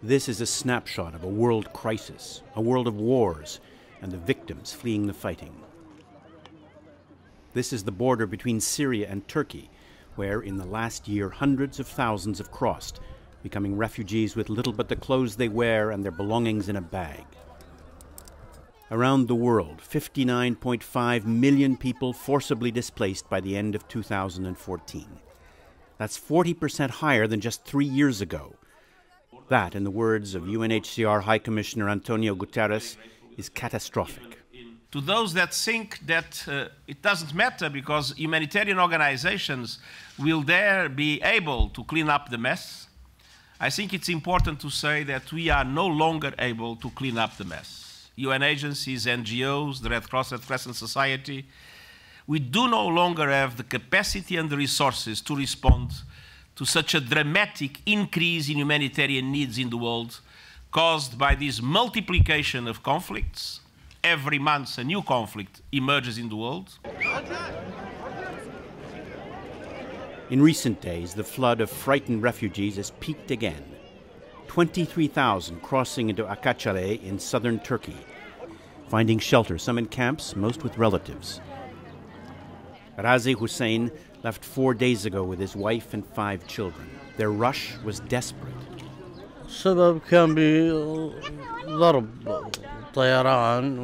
This is a snapshot of a world crisis, a world of wars, and the victims fleeing the fighting. This is the border between Syria and Turkey, where in the last year hundreds of thousands have crossed, becoming refugees with little but the clothes they wear and their belongings in a bag. Around the world, 59.5 million people forcibly displaced by the end of 2014. That's 40% higher than just 3 years ago. That, in the words of UNHCR High Commissioner António Guterres, is catastrophic. To those that think that it doesn't matter because humanitarian organizations will there be able to clean up the mess, I think it's important to say that we are no longer able to clean up the mess. UN agencies, NGOs, the Red Cross, Red Crescent Society, we do no longer have the capacity and the resources to respond to such a dramatic increase in humanitarian needs in the world caused by this multiplication of conflicts. Every month a new conflict emerges in the world. In recent days, the flood of frightened refugees has peaked again. 23,000 crossing into Akçakale in southern Turkey, finding shelter, some in camps, most with relatives. Razi Hussein left 4 days ago with his wife and 5 children. Their rush was desperate. السبب كان بضرب طيران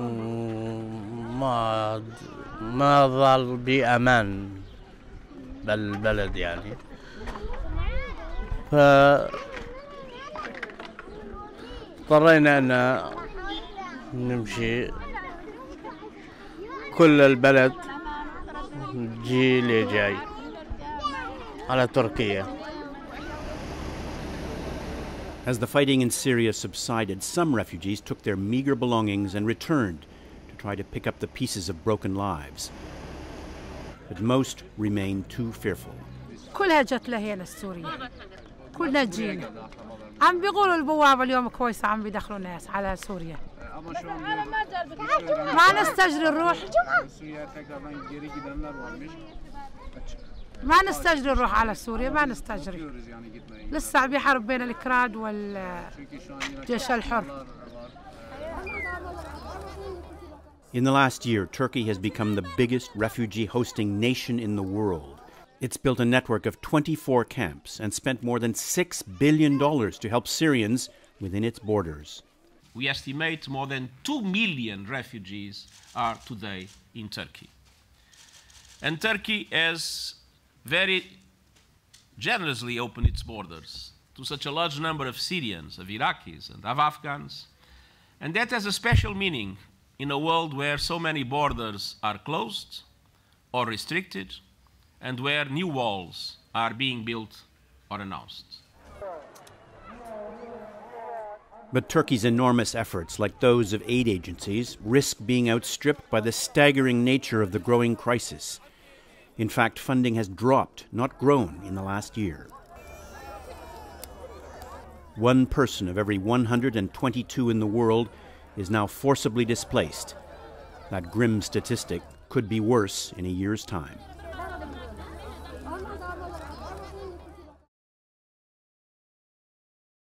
وما ظل بأمان بالبلد يعني. فاضطرينا أن نمشي كل البلد جيل جاي على تركيا. As the fighting in Syria subsided, some refugees took their meager belongings and returned to try to pick up the pieces of broken lives. But most remained too fearful. كلها جت لهنا السورية. كلنا جينا. عم بيقولوا البوابة اليوم كويسة عم بيدخلوا ناس على سوريا. ما نستجري نروح. ما نستجري نروح على سوريا ما نستجري. لسه عم بيحارب بين الكراد والجيش الحر. In the last year, Turkey has become the biggest refugee-hosting nation in the world. It's built a network of 24 camps and spent more than $6 billion to help Syrians within its borders. We estimate more than 2 million refugees are today in Turkey. And Turkey has very generously opened its borders to such a large number of Syrians, of Iraqis, and of Afghans. And that has a special meaning in a world where so many borders are closed or restricted and where new walls are being built or announced. But Turkey's enormous efforts, like those of aid agencies, risk being outstripped by the staggering nature of the growing crisis. In fact, funding has dropped, not grown, in the last year. 1 person of every 122 in the world is now forcibly displaced. That grim statistic could be worse in a year's time.